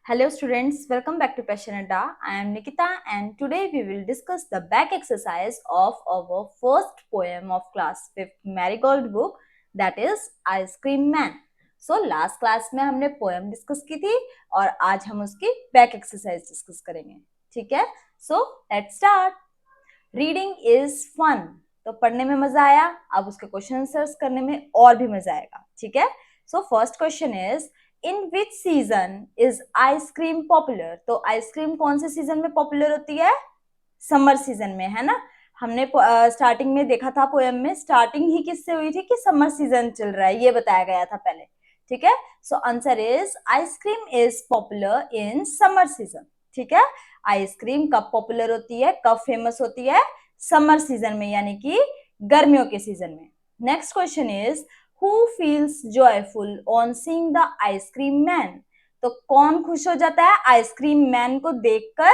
Hello students, welcome back to Passion Adda. I am Nikita and today we will discuss the back exercise of our first poem of class 5th Marigold book, that is Ice Cream Man. So last class में हमने poem discuss की थी और आज हम उसकी back exercise discuss करेंगे. ठीक है? So let's start. Reading is fun. तो पढ़ने में मजा आया, अब उसके क्वेश्चन आंसर्स करने में और भी मजा आएगा. ठीक है? So first question is, in which season is ice cream popular? तो आइसक्रीम कौन से सीजन में पॉपुलर होती है? समर सीजन में, है ना. हमने स्टार्टिंग में देखा था पोएम में, स्टार्टिंग ही किससे हुई थी कि समर सीजन चल रहा है, ये बताया गया था पहले. ठीक है. So answer is ice cream is popular in summer season. ठीक है. आइसक्रीम कब पॉपुलर होती है, कब फेमस होती है? समर सीजन में, यानी कि गर्मियों के सीजन में. Next question is, Who feels joyful on seeing the ice cream man? तो कौन खुश हो जाता है आइसक्रीम मैन को देखकर?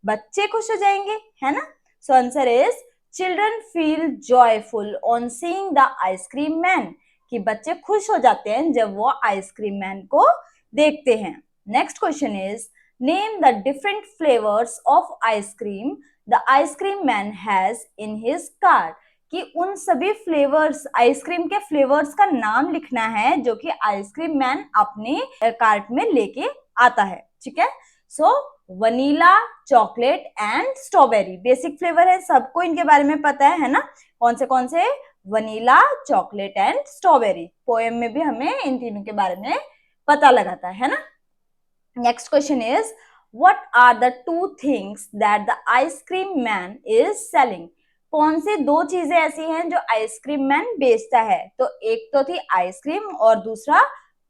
बच्चे खुश हो जाएंगे, है ना. So answer is children feel joyful on seeing the ice cream man, कि बच्चे खुश हो जाते हैं जब वो आइसक्रीम मैन को देखते हैं. Next question is, name the different flavours of ice cream the ice cream man has in his cart. कि उन सभी फ्लेवर्स, आइसक्रीम के फ्लेवर्स का नाम लिखना है जो कि आइसक्रीम मैन अपने कार्ट में लेके आता है. ठीक है. So vanilla, chocolate and strawberry basic flavour है, सबको इनके बारे में पता है ना. कौन से? Vanilla, chocolate and strawberry. Poem में भी हमें इन तीनों के बारे में पता लगाता है ना. Next question is, what are the two things that the ice cream man is selling? कौन सी दो चीजें ऐसी हैं जो आइसक्रीम मैन बेचता है? तो एक तो थी आइसक्रीम और दूसरा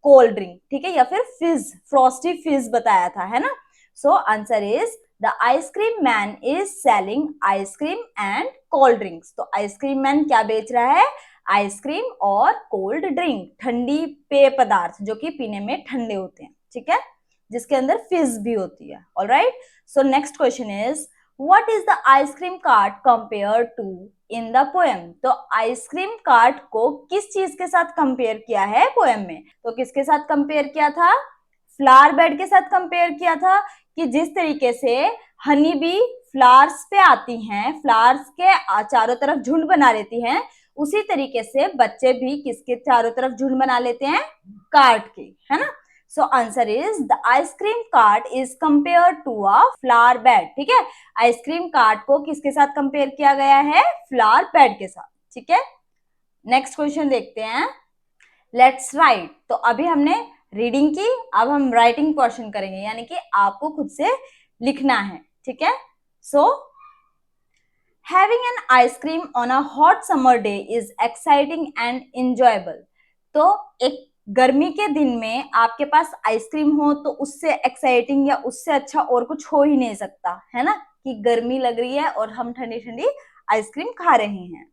कोल्ड ड्रिंक. ठीक है, या फिर फिज, फ्रॉस्टी फिज बताया था, है ना. So answer is the ice cream man is selling ice cream and cold drinks. तो आइसक्रीम मैन क्या बेच रहा है? आइसक्रीम और कोल्ड ड्रिंक, ठंडी पेय पदार्थ जो कि पीने में ठंडे होते हैं. ठीक है, जिसके अंदर फिज भी होती है. Alright. So next question is, What is the ice cream cart compared to in the poem? तो आइसक्रीम कार्ट को किस चीज के साथ कंपेयर किया है पोएम में? तो किसके साथ कंपेयर किया था? फ्लावर बेड के साथ कंपेयर किया था. कि जिस तरीके से हनी बी फ्लावर्स पे आती हैं, फ्लावर्स के चारों तरफ झुंड बना लेती हैं, उसी तरीके से बच्चे भी किसके चारों तरफ झुंड बना लेते हैं? कार्ट के, है ना. So answer is the ice cream cart is compared to a flower bed. ठीक है, आइसक्रीम कार्ट को किसके साथ कंपेयर किया गया है? फ्लावर बेड के साथ. ठीक है. नेक्स्ट क्वेश्चन देखते हैं. Let's write. तो अभी हमने रीडिंग की, अब हम राइटिंग क्वेश्चन करेंगे, यानी कि आपको खुद से लिखना है. ठीक है. सो having an ice cream on a hot summer day is exciting and enjoyable. तो एक गर्मी के दिन में आपके पास आइसक्रीम हो तो उससे एक्साइटिंग या उससे अच्छा और कुछ हो ही नहीं सकता, है ना. कि गर्मी लग रही है और हम ठंडी ठंडी आइसक्रीम खा रहे हैं.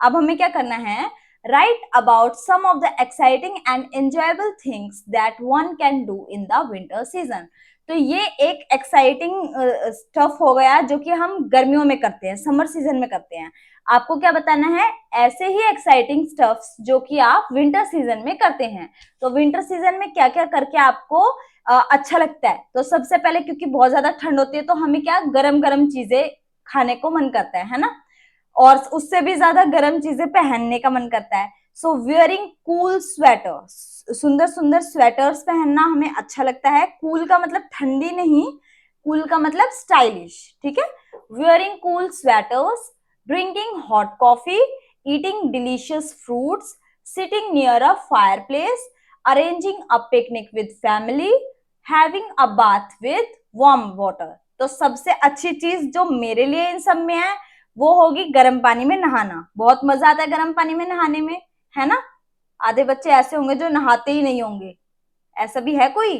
अब हमें क्या करना है? Write about some of the exciting and enjoyable things that one can do in the winter season. तो ये एक एक्साइटिंग स्टफ हो गया जो कि हम गर्मियों में करते हैं, समर सीजन में करते हैं. आपको क्या बताना है? ऐसे ही एक्साइटिंग स्टफ्स जो कि आप विंटर सीजन में करते हैं. तो विंटर सीजन में क्या क्या करके आपको अच्छा लगता है? तो सबसे पहले, क्योंकि बहुत ज्यादा ठंड होती है तो हमें क्या गरम गरम चीजें खाने को मन करता है ना. और उससे भी ज्यादा गर्म चीजें पहनने का मन करता है. सो वियरिंग कूल स्वेटर, सुंदर सुंदर स्वेटर्स पहनना हमें अच्छा लगता है. कूल का मतलब ठंडी नहीं, कूल का मतलब स्टाइलिश. ठीक है. Wearing cool sweaters, drinking hot coffee, eating delicious fruits, sitting near a fireplace, arranging a picnic with family, having a bath with warm water. तो सबसे अच्छी चीज जो मेरे लिए इन सब में है वो होगी गर्म पानी में नहाना. बहुत मजा आता है गर्म पानी में नहाने में, है ना. आधे बच्चे ऐसे होंगे जो नहाते ही नहीं होंगे. ऐसा भी है कोई?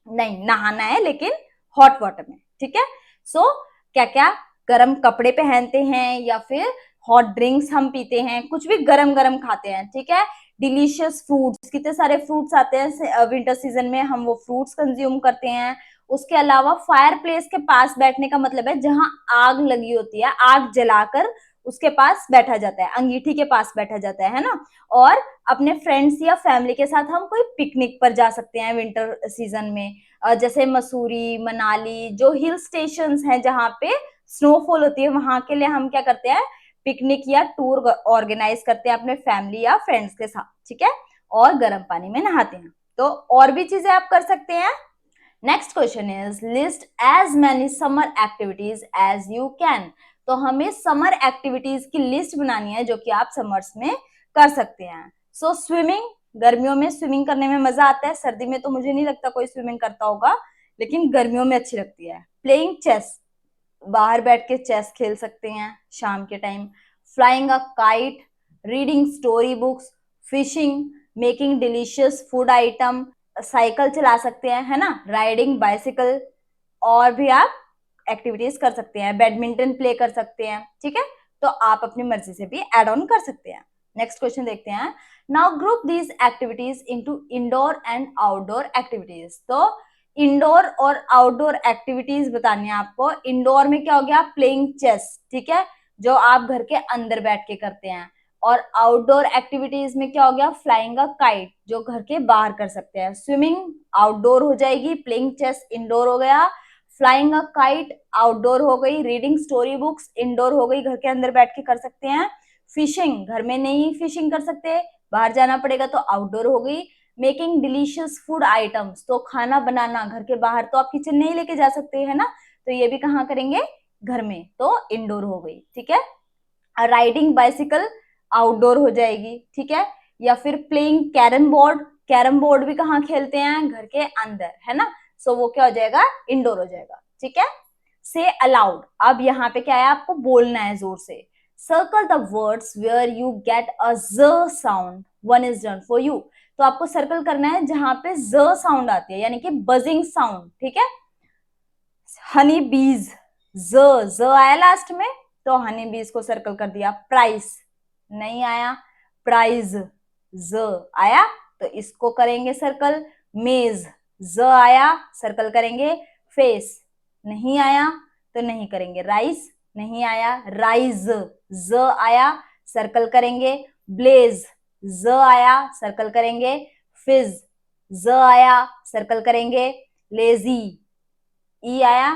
नहीं, नहाना है लेकिन हॉट वाटर में. ठीक है. सो क्या क्या गर्म कपड़े पहनते हैं या फिर हॉट ड्रिंक्स हम पीते हैं, कुछ भी गरम गरम खाते हैं. ठीक है. डिलीशियस फ्रूट्स, कितने सारे फ्रूट्स आते हैं विंटर सीजन में, हम वो फ्रूट्स कंज्यूम करते हैं. उसके अलावा फायर प्लेस के पास बैठने का मतलब है जहां आग लगी होती है, आग जलाकर उसके पास बैठा जाता है, अंगीठी के पास बैठा जाता है ना। और अपने फ्रेंड्स या फैमिली के साथ हम कोई पिकनिक पर जा सकते हैं विंटर सीजन में, जैसे मसूरी, मनाली, जो हिल स्टेशंस हैं जहाँ पे स्नोफॉल होती है, वहां के लिए हम क्या करते हैं, पिकनिक या टूर ऑर्गेनाइज करते हैं अपने फैमिली या फ्रेंड्स के साथ, ठीक है। और गर्म पानी में नहाते हैं। तो और भी चीजें आप कर सकते हैं। Next question is list as many summer activities as you can. तो हमें समर एक्टिविटीज की लिस्ट बनानी है जो कि आप समर्स में कर सकते हैं। सो स्विमिंग, गर्मियों में स्विमिंग करने में मजा आता है, सर्दी में तो मुझे नहीं लगता कोई स्विमिंग करता होगा, लेकिन गर्मियों में अच्छी लगती है। प्लेइंग चेस, बाहर बैठ के चेस खेल सकते हैं शाम के time. Flying a kite, reading story books, fishing, making delicious food item, cycle चला सकते हैं, है ना, राइडिंग बाइसिकल। और भी आप एक्टिविटीज कर सकते हैं, बैडमिंटन प्ले कर सकते हैं, ठीक है। तो आप अपनी मर्जी से भी एड ऑन कर सकते हैं। नेक्स्ट क्वेश्चन देखते हैं। Now group these activities into indoor and outdoor activities. तो इंडोर और आउटडोर एक्टिविटीज बतानी है आपको। इंडोर में क्या हो गया, प्लेइंग चेस, ठीक है, जो आप घर के अंदर बैठ के करते हैं। और आउटडोर एक्टिविटीज में क्या हो गया, फ्लाइंग अ काइट, जो घर के बाहर कर सकते हैं। स्विमिंग आउटडोर हो जाएगी, प्लेइंग चेस इंडोर हो गया, फ्लाइंग अ काइट आउटडोर हो गई, रीडिंग स्टोरी बुक्स इंडोर हो गई, घर के अंदर बैठ के कर सकते हैं। फिशिंग, घर में नहीं फिशिंग कर सकते, बाहर जाना पड़ेगा, तो आउटडोर हो गई। मेकिंग डिलीशियस फूड आइटम्स, तो खाना बनाना, घर के बाहर तो आप किचन नहीं लेके जा सकते है ना, तो ये भी कहाँ करेंगे, घर में, तो इंडोर हो गई, ठीक है। राइडिंग बाइसिकल आउटडोर हो जाएगी, ठीक है। या फिर playing carrom board, carrom board भी कहाँ खेलते हैं, घर के अंदर, है ना, सो वो क्या हो जाएगा, इंडोर हो जाएगा, ठीक है। से अलाउड, अब यहाँ पे क्या है, आपको बोलना है जोर से। Circle the words where you get a j sound, one is done for you. तो आपको सर्कल करना है जहां पे ज साउंड आती है, यानी कि बजिंग साउंड, ठीक है। हनी बीज, ज आया लास्ट में, तो हनी बीज को सर्कल कर दिया। प्राइस नहीं आया, प्राइज ज आया, तो इसको करेंगे सर्कल। मेज ज आया, सर्कल करेंगे। फेस नहीं आया, तो नहीं करेंगे। राइस नहीं आया, राइज ज आया, सर्कल करेंगे। ब्लेज ज आया, सर्कल करेंगे। फिज ज आया, सर्कल करेंगे। लेजी ई आया,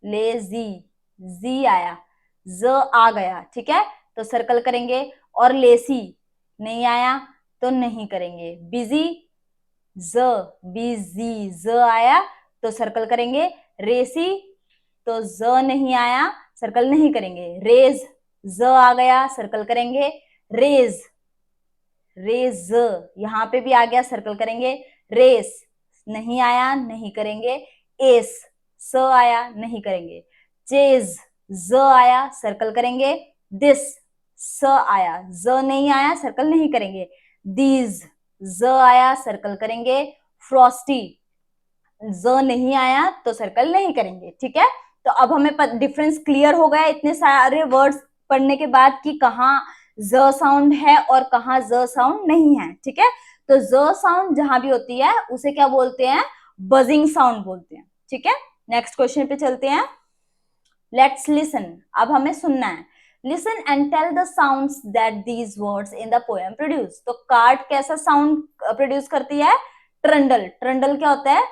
लेजी जी आया, ज आ गया, ठीक है, तो सर्कल करेंगे। और लेसी नहीं आया, तो नहीं करेंगे। बिजी ज बिजी ज आया, तो सर्कल करेंगे। रेसी, तो ज नहीं आया, सर्कल नहीं करेंगे। रेज ज आ गया, सर्कल करेंगे। रेज रेज यहां पे भी आ गया, सर्कल करेंगे। रेस नहीं आया, नहीं करेंगे। एस स आया, नहीं करेंगे। चेज ज आया, सर्कल करेंगे। दिस स आया, ज नहीं आया, सर्कल नहीं करेंगे। दीज ज आया, सर्कल करेंगे। फ्रॉस्टी ज नहीं आया, तो सर्कल नहीं करेंगे, ठीक है। तो अब हमें डिफरेंस क्लियर हो गया इतने सारे वर्ड्स पढ़ने के बाद कि कहाँ ज साउंड है और कहाँ ज साउंड नहीं है, ठीक है। तो ज साउंड जहां भी होती है उसे क्या बोलते हैं, बजिंग साउंड बोलते हैं, ठीक है। नेक्स्ट क्वेश्चन पे चलते हैं। लेट्स लिसन, अब हमें सुनना है। Listen and tell the sounds that these words in the poem produce. तो कार्ड कैसा साउंड प्रोड्यूस करती है, ट्रंडल। ट्रंडल क्या होता है,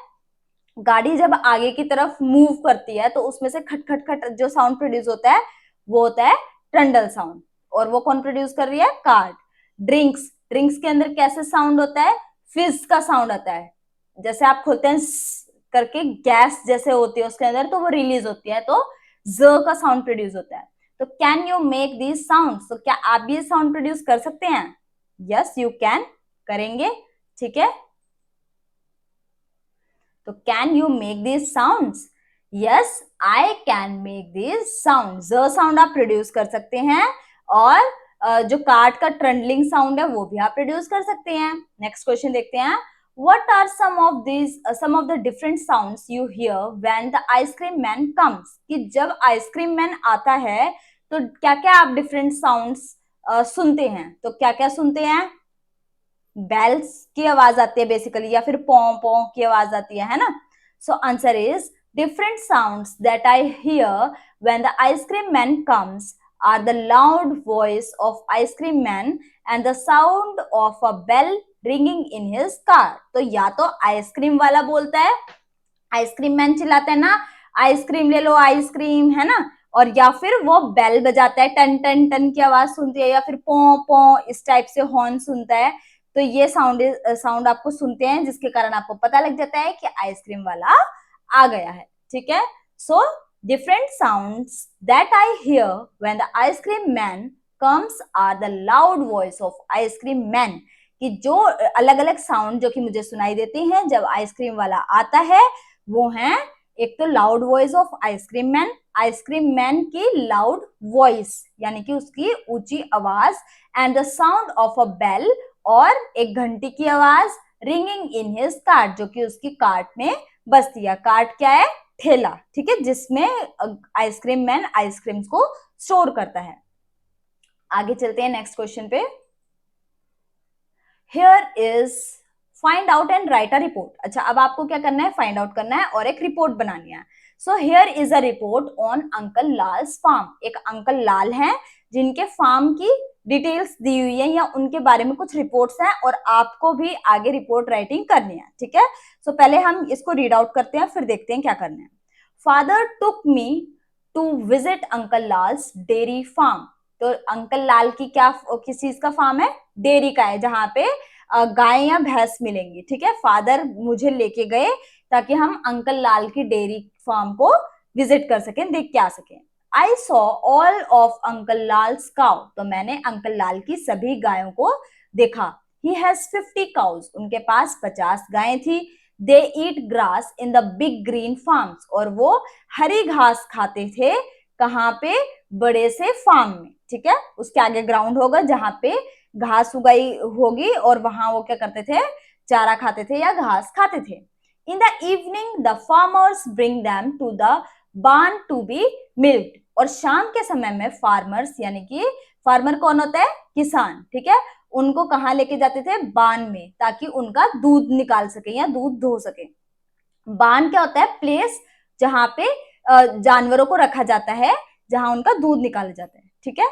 गाड़ी जब आगे की तरफ मूव करती है तो उसमें से खट खट खट जो साउंड प्रोड्यूस होता है वो होता है ट्रंडल साउंड। और वो कौन प्रोड्यूस कर रही है, कार्ड। ड्रिंक्स, ड्रिंक्स के अंदर कैसे साउंड होता है, फिज का साउंड आता है। जैसे आप खोलते हैं करके गैस जैसे होती है उसके अंदर, तो वो रिलीज होती है, तो ज का साउंड प्रोड्यूस होता है। तो can you make these sound, तो क्या आप भी ये साउंड प्रोड्यूस कर सकते हैं, यस यू कैन, करेंगे, ठीक है। तो can you make these sounds, yes I can make these sound. ज साउंड आप प्रोड्यूस कर सकते हैं, और जो कार्ड का ट्रंडलिंग साउंड है वो भी आप प्रोड्यूस कर सकते हैं। नेक्स्ट क्वेश्चन देखते हैं। What are some of the different sounds you hear when the ice cream man comes? कि जब आइसक्रीम मैन आता है तो क्या क्या आप डिफरेंट साउंड्स सुनते हैं, तो क्या क्या सुनते हैं, बेल्स की आवाज आती है बेसिकली, या फिर पॉ पॉ की आवाज आती है ना। So answer is different sounds that I hear when the ice cream man comes are the loud voice of ice cream man and the sound of a bell ringing in his car. तो या तो ice cream वाला बोलता है, ice cream man चिल्लाते हैं ना, ice cream ले लो आइसक्रीम, है ना, और या फिर वो बेल बजाता है, टन टन टन की आवाज सुनती है, या फिर पो पो इस टाइप से हॉर्न सुनता है। तो ये साउंड आपको सुनते हैं, जिसके कारण आपको पता लग जाता है कि आइसक्रीम वाला आ गया है। ठीक है, सो different sounds that I hear when the ice cream man comes are the loud voice of ice cream man। कि जो अलग अलग साउंड जो कि मुझे सुनाई देती हैं जब आइसक्रीम वाला आता है, वो हैं एक तो loud voice of ice cream man की लाउड वॉइस यानी कि उसकी ऊंची आवाज, and the sound of a bell और एक घंटी की आवाज, रिंगिंग इन हिज कार्ट जो कि उसकी कार्ट में बजती है। कार्ट क्या है? ठेला, ठीक है, जिसमें आइसक्रीम मैन आइसक्रीम्स को स्टोर करता है। आगे चलते हैं नेक्स्ट क्वेश्चन पे। Here is find out and right a report. अच्छा, अब आपको क्या करना है? फाइंड आउट करना है और एक रिपोर्ट बनानी है। So here is a report on uncle Lal's farm. एक अंकल लाल हैं जिनके फार्म की डिटेल्स दी हुई है या उनके बारे में कुछ रिपोर्ट्स हैं, और आपको भी आगे रिपोर्ट राइटिंग करनी है। ठीक है, सो पहले हम इसको रीड आउट करते हैं, फिर देखते हैं क्या करना है। Father took me to visit uncle Lal's dairy farm. तो अंकल लाल की क्या, किस चीज का फार्म है? डेयरी का है, जहां पे गाय या भैंस मिलेंगी। ठीक है, फादर मुझे लेके गए ताकि हम अंकल लाल की डेयरी फार्म को विजिट कर सकें, देख के आ सकें। I saw all of uncle Lal's cow. तो मैंने अंकल लाल की सभी गायों को देखा। He has 50 cows. उनके पास 50 गायें थी। They eat grass in the big green farms. और वो हरी घास खाते थे। कहाँ पे? बड़े से फार्म में। ठीक है, उसके आगे ग्राउंड होगा जहां पे घास उगाई होगी, और वहां वो क्या करते थे? चारा खाते थे या घास खाते थे। In the evening the farmers bring them to the barn to be milked. और शाम के समय में फार्मर्स, यानी कि फार्मर कौन होता है? किसान। ठीक है, उनको कहाँ लेके जाते थे? बान में, ताकि उनका दूध निकाल सके या दूध धो सके। बान क्या होता है? प्लेस जहां पे जानवरों को रखा जाता है, जहां उनका दूध निकाला जाता है। ठीक है,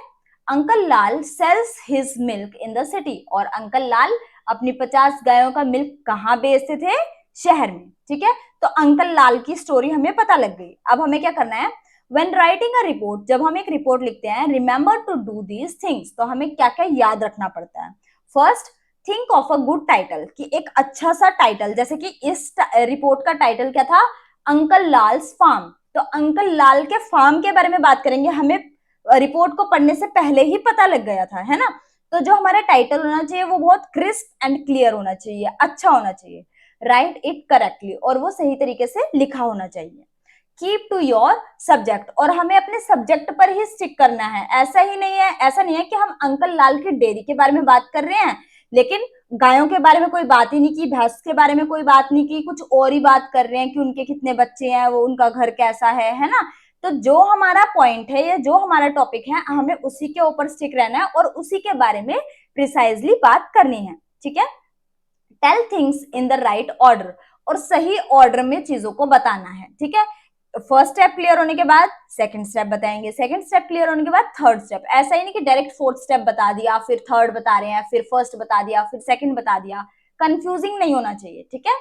uncle Lal sales his milk in the city. और अंकल लाल अपनी 50 गायों का मिल्क कहाँ बेचते थे? शहर में। ठीक है, तो अंकल लाल की स्टोरी हमें पता लग गई। अब हमें क्या करना है? When writing a report, जब हम एक रिपोर्ट लिखते हैं, remember to do these things। तो हमें क्या क्या याद रखना पड़ता है? First, think of a good title. कि एक अच्छा सा टाइटल, जैसे कि इस रिपोर्ट का टाइटल क्या था? Uncle Lal's farm. तो अंकल लाल के फार्म के बारे में बात करेंगे। हमें रिपोर्ट को पढ़ने से पहले ही पता लग गया था, है ना। तो जो हमारा टाइटल होना चाहिए वो बहुत क्रिस्प एंड क्लियर होना चाहिए, अच्छा होना चाहिए। राइट इट करेक्टली, और वो सही तरीके से लिखा होना चाहिए। कीप टू योर सब्जेक्ट, और हमें अपने सब्जेक्ट पर ही स्टिक करना है। ऐसा नहीं है कि हम अंकल लाल की डेयरी के बारे में बात कर रहे हैं, लेकिन गायों के बारे में कोई बात ही नहीं की, भैंस के बारे में कोई बात नहीं की, कुछ और ही बात कर रहे हैं कि उनके कितने बच्चे हैं, वो उनका घर कैसा है ना। तो जो हमारा पॉइंट है या जो हमारा टॉपिक है, हमें उसी के ऊपर स्टिक रहना है और उसी के बारे में प्रिसाइजली बात करनी है। ठीक है, tell things in the right order, और सही ऑर्डर में चीजों को बताना है। ठीक है, फर्स्ट स्टेप क्लियर होने के बाद सेकंड स्टेप बताएंगे, सेकंड स्टेप क्लियर होने के बाद थर्ड स्टेप। ऐसा ही नहीं कि डायरेक्ट फोर्थ स्टेप बता दिया, फिर थर्ड बता रहे हैं, फिर फर्स्ट बता दिया, फिर सेकंड बता दिया। कंफ्यूजिंग नहीं होना चाहिए। ठीक है,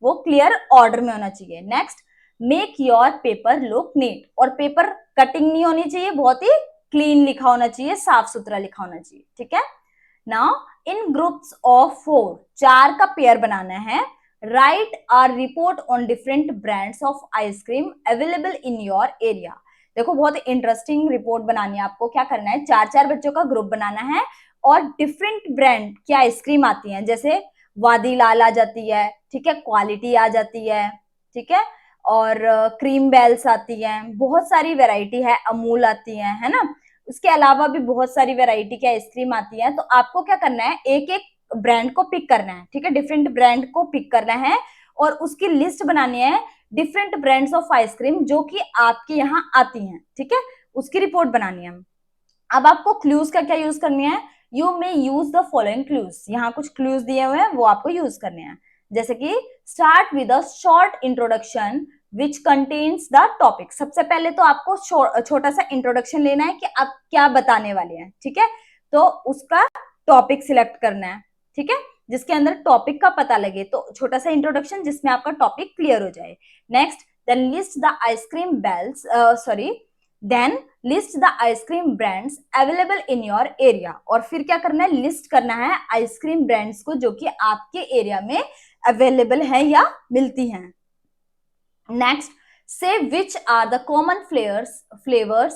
वो क्लियर ऑर्डर में होना चाहिए। Next, make your paper look neat. और पेपर कटिंग नहीं होनी चाहिए, बहुत ही क्लीन लिखा होना चाहिए, साफ सुथरा लिखा होना चाहिए। ठीक है, नाउ इन ग्रुप्स ऑफ 4, 4 का पेयर बनाना है। Right R report on different brands of ice cream available in your area. देखो, बहुत इंटरेस्टिंग रिपोर्ट बनानी है। आपको क्या करना है? 4-4 बच्चों का ग्रुप बनाना है, और डिफरेंट ब्रांड की आइसक्रीम आती हैं, जैसे वादी लाल आ जाती है, ठीक है, क्वालिटी आ जाती है, ठीक है, और क्रीम बेल्स आती हैं, बहुत सारी वेराइटी है, अमूल आती है ना। उसके अलावा भी बहुत सारी वेराइटी की आइसक्रीम आती है। तो आपको क्या करना है? एक एक ब्रांड को पिक करना है। ठीक है, डिफरेंट ब्रांड को पिक करना है, और उसकी लिस्ट बनानी है डिफरेंट ब्रांड्स ऑफ आइसक्रीम जो कि आपके यहाँ आती हैं। ठीक है, उसकी रिपोर्ट बनानी है। अब आपको क्लूज का क्या यूज करनी है? You may use the following clues. यहाँ कुछ क्लूज दिए हुए हैं, वो आपको यूज करने हैं। जैसे कि start with a short introduction which contains the topic. सबसे पहले तो आपको छोटा सा इंट्रोडक्शन लेना है कि आप क्या बताने वाले हैं, ठीक है। तो उसका टॉपिक सिलेक्ट करना है, ठीक है, जिसके अंदर टॉपिक का पता लगे। तो छोटा सा इंट्रोडक्शन जिसमें आपका टॉपिक क्लियर हो जाए। Next, then list the ice cream bells then list the ice cream brands available in your area. और फिर क्या करना है, लिस्ट करना है आइसक्रीम ब्रांड्स को जो कि आपके एरिया में अवेलेबल है या मिलती हैं। Next, say which are the common flavors.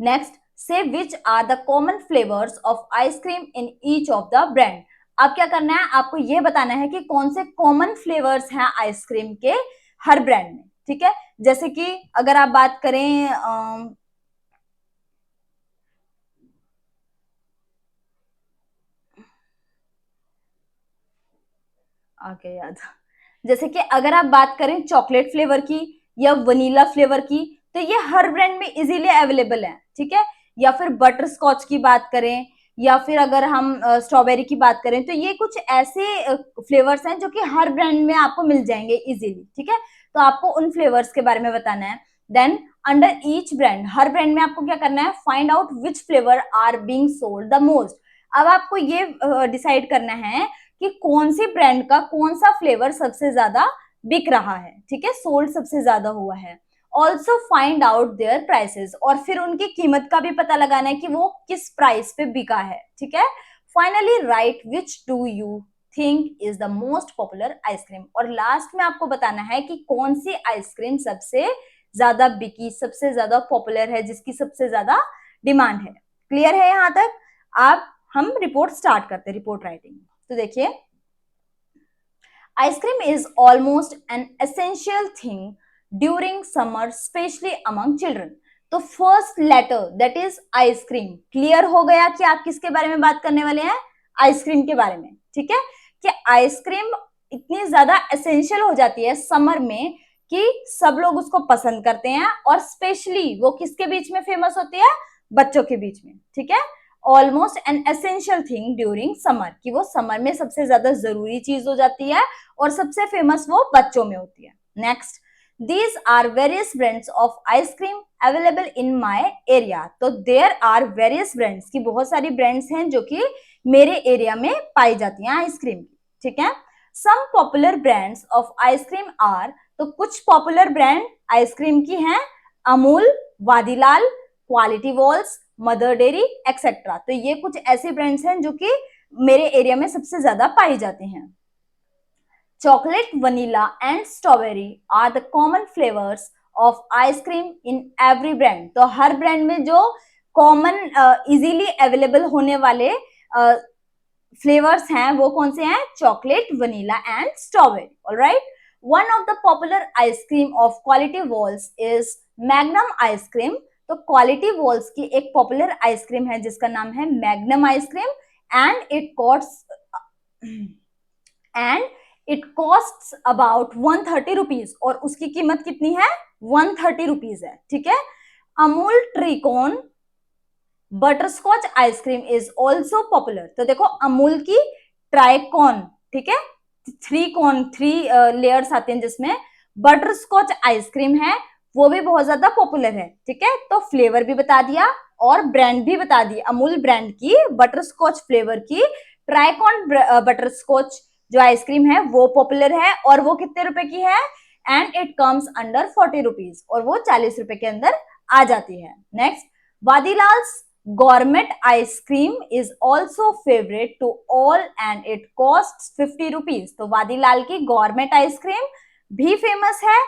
Next, say which are the common flavors of ice cream in each of the brand. अब क्या करना है, आपको ये बताना है कि कौन से कॉमन फ्लेवर्स हैं आइसक्रीम के हर ब्रांड में, ठीक है। जैसे कि अगर आप बात करें आगे याद, जैसे कि अगर आप बात करें चॉकलेट फ्लेवर की या वनीला फ्लेवर की, तो ये हर ब्रांड में इजीली अवेलेबल है, ठीक है। या फिर बटर स्कॉच की बात करें, या फिर अगर हम स्ट्रॉबेरी की बात करें, तो ये कुछ ऐसे फ्लेवर्स हैं जो कि हर ब्रांड में आपको मिल जाएंगे इजीली, ठीक है। तो आपको उन फ्लेवर्स के बारे में बताना है। देन अंडर ईच ब्रांड, हर ब्रांड में आपको क्या करना है, find out which flavour are being sold the most. अब आपको ये डिसाइड करना है कि कौन सी ब्रांड का कौन सा फ्लेवर सबसे ज्यादा बिक रहा है, ठीक है, सोल्ड सबसे ज्यादा हुआ है। Also find out their prices, और फिर उनकी कीमत का भी पता लगाना है कि वो किस प्राइस पे बिका है, ठीक है। Finally right which do you think is the most popular ice cream, और लास्ट में आपको बताना है कि कौन सी आइसक्रीम सबसे ज्यादा बिकी, सबसे ज्यादा पॉपुलर है, जिसकी सबसे ज्यादा डिमांड है। क्लियर है यहां तक? आप हम रिपोर्ट स्टार्ट करते हैं, रिपोर्ट राइटिंग। तो देखिए, ice cream is almost an essential thing during summer, specially among children. तो first letter that is ice cream. Clear हो गया कि आप किसके बारे में बात करने वाले हैं? आइसक्रीम के बारे में, ठीक है। कि आइसक्रीम इतनी ज्यादा एसेंशियल हो जाती है समर में कि सब लोग उसको पसंद करते हैं, और स्पेशली वो किसके बीच में फेमस होती है? बच्चों के बीच में, ठीक है। Almost an essential thing during summer, कि वो समर में सबसे ज्यादा जरूरी चीज हो जाती है, और सबसे फेमस वो बच्चों में होती है। Next, these are various brands of ice cream available in my area. तो देयर आर वेरियस ब्रांड्स, की बहुत सारी ब्रांड्स हैं जो कि मेरे एरिया में पाई जाती हैं आइसक्रीम की, ठीक है। Some popular brands of ice cream are, तो कुछ पॉपुलर ब्रांड आइसक्रीम की हैं, Amul, Vadilal, Kwality Wall's, Mother Dairy etcetera. तो ये कुछ ऐसे ब्रांड्स हैं जो कि मेरे एरिया में सबसे ज्यादा पाई जाती हैं। Chocolate, vanilla and strawberry are the common flavours of ice cream in every brand. तो हर ब्रांड में जो कॉमन इजीली अवेलेबल होने वाले फ्लेवर्स हैं वो कौन से हैं? Chocolate, vanilla and strawberry. Alright, one of the popular ice cream of quality walls is magnum ice cream. तो क्वालिटी वॉल्स की एक पॉपुलर आइसक्रीम है जिसका नाम है magnum ice cream, and it cost about 130 rupees, और उसकी कीमत कितनी है? 130 रुपीज है, ठीक है। Amul Tricone butterscotch ice cream is also popular. तो देखो, अमूल की ट्राइकॉन, ठीक है, थ्री लेयर्स आते हैं जिसमें बटर स्कॉच आइसक्रीम है, वो भी बहुत ज्यादा पॉपुलर है, ठीक है। तो फ्लेवर भी बता दिया और ब्रांड भी बता दी। अमूल ब्रांड की बटर स्कॉच फ्लेवर की ट्राइकॉन बटर स्कॉच जो आइसक्रीम है वो पॉपुलर है, और वो कितने रुपए की है? And it comes under 40 rupees, और वो 40 रुपए के अंदर आ जाती है। Next, Vadilal's government ice cream is also favourite to all and it cost 50 rupees. तो वादीलाल की गवर्नमेंट आइसक्रीम भी फेमस है,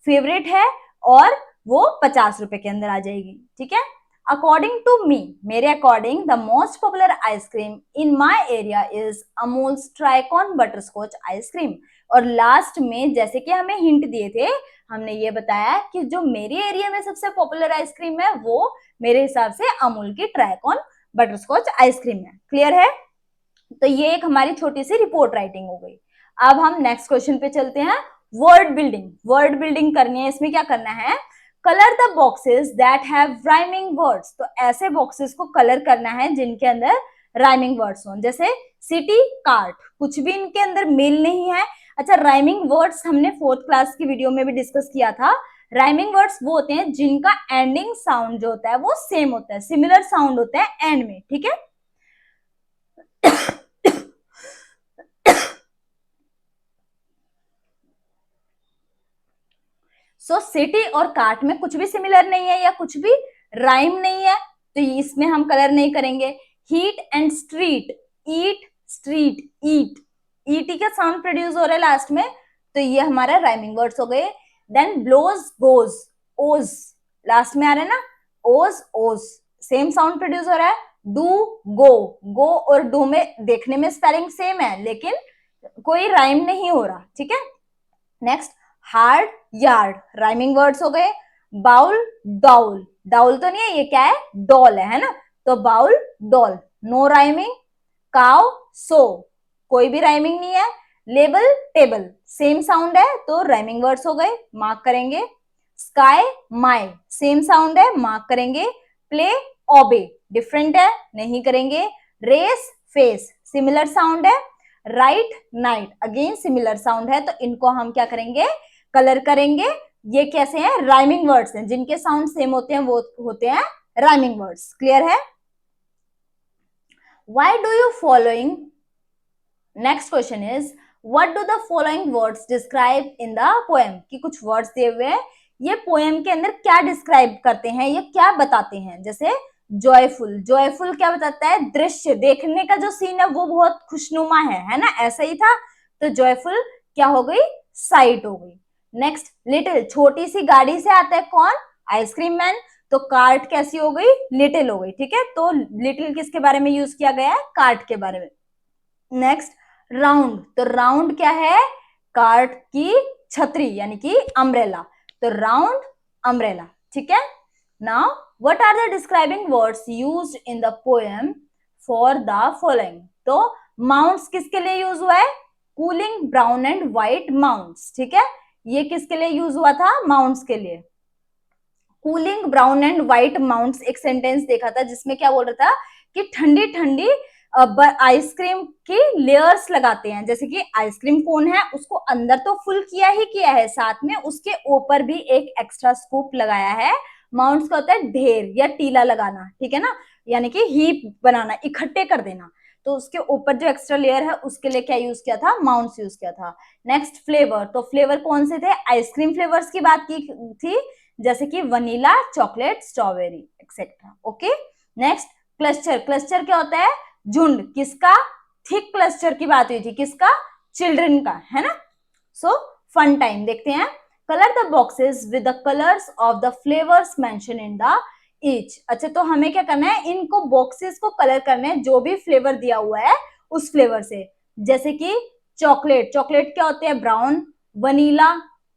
फेवरेट है, और वो 50 रुपए के अंदर आ जाएगी, ठीक है। अकॉर्डिंग टू मी, मेरे according the most popular ice cream in my area is Amul's Tricone butterscotch ice cream. और लास्ट में जैसे कि हमें हिंट दिए थे, हमने ये बताया कि जो मेरे एरिया में सबसे पॉपुलर आइसक्रीम है वो मेरे हिसाब से अमूल की ट्राइकॉन बटर स्कॉच आइसक्रीम है। क्लियर है? तो ये एक हमारी छोटी सी रिपोर्ट राइटिंग हो गई। अब हम नेक्स्ट क्वेश्चन पे चलते हैं। वर्ड बिल्डिंग, वर्ड बिल्डिंग करनी है। इसमें क्या करना है? Colour the boxes that have rhyming words. तो ऐसे बॉक्सेस को कलर करना है जिनके अंदर राइमिंग वर्ड्स हो। जैसे सिटी, कार्ट, कुछ भी इनके अंदर मेल नहीं है। अच्छा, राइमिंग वर्ड्स हमने फोर्थ क्लास की वीडियो में भी डिस्कस किया था। राइमिंग वर्ड्स वो होते हैं जिनका एंडिंग साउंड जो होता है वो सेम होता है, सिमिलर साउंड होता है एंड में, ठीक है। सो सिटी और कार्ट में कुछ भी सिमिलर नहीं है या कुछ भी राइम नहीं है, तो इसमें हम कलर नहीं करेंगे। Heat and street, eat, street, eat, ET का साउंड प्रोड्यूस हो रहा है लास्ट में, तो ये हमारा राइमिंग वर्ड्स हो गए। देन ब्लोज, गोज, ओज लास्ट में आ रहा है ना, ओज, ओज, सेम साउंड प्रोड्यूस हो रहा है। डू, गो, गो और डू में देखने में स्पेलिंग सेम है लेकिन कोई राइम नहीं हो रहा, ठीक है। Next, hard, yard, rhyming words हो गए। बाउल, डाउल, डाउल तो नहीं है, ये क्या है, डॉल है ना, तो bowl, doll, no rhyming. Cow, so, कोई भी राइमिंग नहीं है। लेबल, टेबल, सेम साउंड है तो राइमिंग वर्ड्स हो गए, मार्क करेंगे। स्काई, माई, सेम साउंड है, मार्क करेंगे। प्ले, ओबे, डिफरेंट है, नहीं करेंगे। रेस, फेस, सिमिलर साउंड है। Right, night, again similar sound है, तो इनको हम क्या करेंगे, कलर करेंगे। ये कैसे हैं, राइमिंग वर्ड्स हैं, जिनके साउंड सेम होते हैं वो होते हैं राइमिंग वर्ड्स। क्लियर है? Why do you following, next question is what do the following words describe in the poem, कि कुछ वर्ड्स दिए हुए हैं, ये पोएम के अंदर क्या डिस्क्राइब करते हैं, ये क्या बताते हैं। जैसे जॉयफुल, जॉयफुल क्या बताता है, दृश्य, देखने का जो सीन है वो बहुत खुशनुमा है ना, ऐसा ही था, तो जॉयफुल क्या हो गई, साइट हो गई। नेक्स्ट, लिटिल, छोटी सी गाड़ी से आता है कौन, आइसक्रीम मैन, तो कार्ट कैसी हो गई, लिटिल हो गई, ठीक है। तो लिटिल किसके बारे में यूज किया गया है, कार्ट के बारे में। नेक्स्ट, राउंड, तो राउंड क्या है, कार्ट की छतरी यानी कि अम्ब्रेला, तो राउंड, अम्ब्रेला, ठीक है। Now what are the describing words used in the poem for the following, तो माउंट्स किसके लिए यूज हुआ है, cooling brown and white mounts, ठीक है। ये किसके लिए यूज हुआ था, माउंट्स के लिए। Cooling brown and white mounts, एक सेंटेंस देखा था जिसमें क्या बोल रहा था कि ठंडी ठंडी आइसक्रीम की लेयर्स लगाते हैं, जैसे कि आइसक्रीम कोन है उसको अंदर तो फुल किया ही किया है, साथ में उसके ऊपर भी एक एक्स्ट्रा स्कूप लगाया है। माउंट्स का होता है ढेर या टीला लगाना, ठीक है ना, यानी कि हीप बनाना, इकट्ठे कर देना, तो उसके ऊपर जो एक्स्ट्रा लेयर है उसके लिए क्या यूज किया था, माउंट्स यूज किया था। नेक्स्ट, फ्लेवर, तो फ्लेवर कौन से थे, आइसक्रीम फ्लेवर्स की बात की थी, जैसे कि vanilla, chocolate, strawberry etcetera, okay. Next, cluster, cluster क्या होता है, झुंड, किसका, थिक क्लस्टर की बात हुई थी, किसका, चिल्ड्रन का, है ना। सो फन टाइम देखते हैं। Colour the boxes with the colours of the flavours mention in the each, अच्छा तो हमें क्या करना है, इनको बॉक्सेस को कलर करना है जो भी फ्लेवर दिया हुआ है उस फ्लेवर से, जैसे कि चॉकलेट, चॉकलेट क्या होते हैं, brown, vanilla,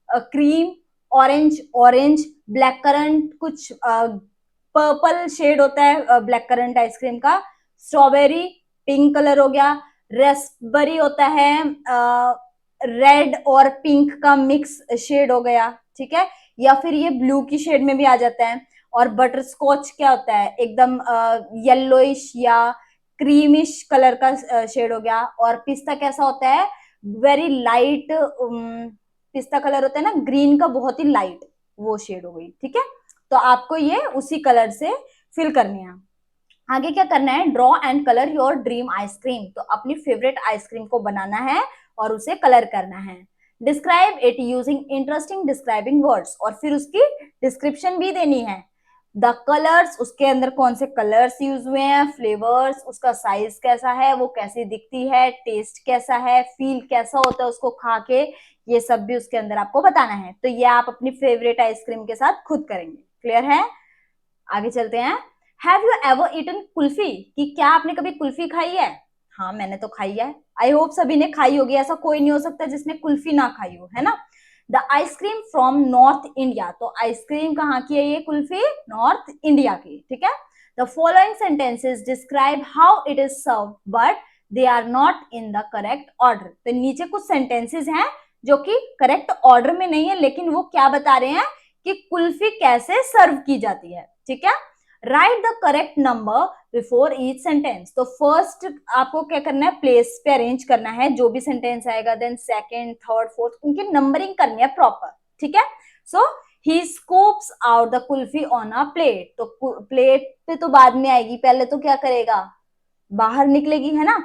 cream, orange, orange, black currant, कुछ पर्पल शेड होता है ब्लैक करंट आइसक्रीम का, स्ट्रॉबेरी, पिंक कलर हो गया, रेस्पबेरी होता है रेड और पिंक का मिक्स शेड हो गया, ठीक है, या फिर ये ब्लू की शेड में भी आ जाता है। और बटर स्कॉच क्या होता है, एकदम येलोइश या क्रीमिश कलर का शेड हो गया। और पिस्ता कैसा होता है, वेरी लाइट पिस्ता कलर होता है ना, ग्रीन का बहुत ही लाइट वो शेड हो गई, ठीक है। तो आपको ये उसी कलर से फिल करनी है। आगे क्या करना है, draw and colour your dream ice cream, तो अपनी फेवरेट आइसक्रीम को बनाना है और उसे कलर करना है। Describe it using interesting describing words, और फिर उसकी डिस्क्रिप्शन भी देनी है। द कलर्स, उसके अंदर कौन से कलर्स यूज हुए हैं, फ्लेवर्स, उसका साइज कैसा है, वो कैसी दिखती है, टेस्ट कैसा है, फील कैसा होता है उसको खा के, ये सब भी उसके अंदर आपको बताना है। तो ये आप अपनी फेवरेट आइसक्रीम के साथ खुद करेंगे। क्लियर है? आगे चलते हैं। Have you ever eaten kulfi, कि क्या आपने कभी कुल्फी खाई है? हाँ मैंने तो खाई है, आई होप सभी ने खाई होगी, ऐसा कोई नहीं हो सकता जिसने कुल्फी ना खाई हो, है ना। The ice cream from north India, तो आइसक्रीम कहाँ की है ये कुल्फी, नॉर्थ इंडिया की, ठीक है। The following sentences describe how it is serve but they are not in the correct order, तो नीचे कुछ सेंटेंसेस हैं जो कि करेक्ट ऑर्डर में नहीं है, लेकिन वो क्या बता रहे हैं कि कुल्फी कैसे सर्व की जाती है, ठीक है। Right the correct number before each sentence. तो फर्स्ट आपको क्या करना है, प्लेस पे अरेंज करना है जो भी सेंटेंस आएगा, देन सेकंड, थर्ड, फोर्थ, उनकी नंबरिंग करनी है प्रॉपर, ठीक है। So he scoops out the kulfi on a plate. तो प्लेट पे तो बाद में आएगी, पहले तो क्या करेगा, बाहर निकलेगी, है ना।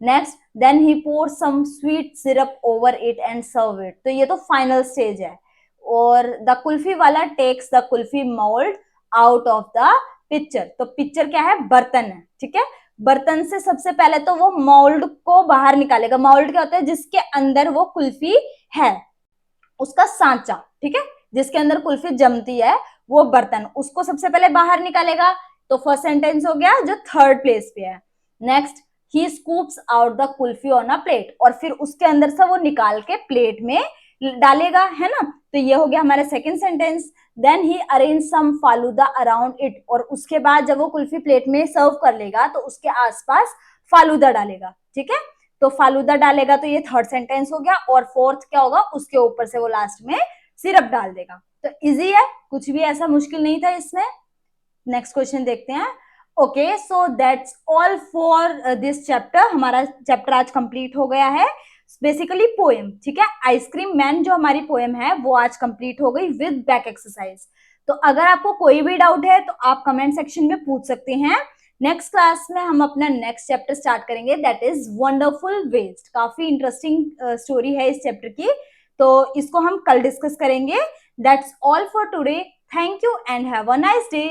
Next, then he pour some sweet syrup over it and serve it. तो ये तो फाइनल स्टेज है। और द कुल्फी वाला takes the kulfi mould out of the picture. तो पिक्चर क्या है, बर्तन है, ठीक है। बर्तन से सबसे पहले तो वो मोल्ड को बाहर निकालेगा। मोल्ड क्या होता है, जिसके अंदर वो कुल्फी है, उसका सांचा, ठीक है, जिसके अंदर कुल्फी जमती है, वो बर्तन, उसको सबसे पहले बाहर निकालेगा। तो फर्स्ट सेंटेंस हो गया जो थर्ड प्लेस पे है। Next, he scoops out the kulfi on a plate, और फिर उसके अंदर से वो निकाल के प्लेट में डालेगा, है ना। तो ये हो गया हमारा second sentence. Then he arrange some falooda around it, और उसके बाद जब वो कुल्फी प्लेट में सर्व कर लेगा तो उसके आसपास फालूदा डालेगा, ठीक है। तो फालूदा डालेगा, तो ये थर्ड सेंटेंस हो गया। और फोर्थ क्या होगा, उसके ऊपर से वो लास्ट में सिरप डाल देगा। तो इजी है, कुछ भी ऐसा मुश्किल नहीं था इसमें। नेक्स्ट क्वेश्चन देखते हैं। Okay, so that's all for this chapter. हमारा चैप्टर आज कंप्लीट हो गया है, बेसिकली पोएम, ठीक है। आइसक्रीम मैन जो हमारी पोएम है वो आज कंप्लीट हो गई विद बैक एक्सरसाइज। तो अगर आपको कोई भी डाउट है तो आप कमेंट सेक्शन में पूछ सकते हैं। नेक्स्ट क्लास में हम अपना नेक्स्ट चैप्टर स्टार्ट करेंगे, दैट इज वंडरफुल वेस्ट। काफी इंटरेस्टिंग स्टोरी है इस चैप्टर की, तो इसको हम कल डिस्कस करेंगे। That's all for today. Thank you and have a nice day.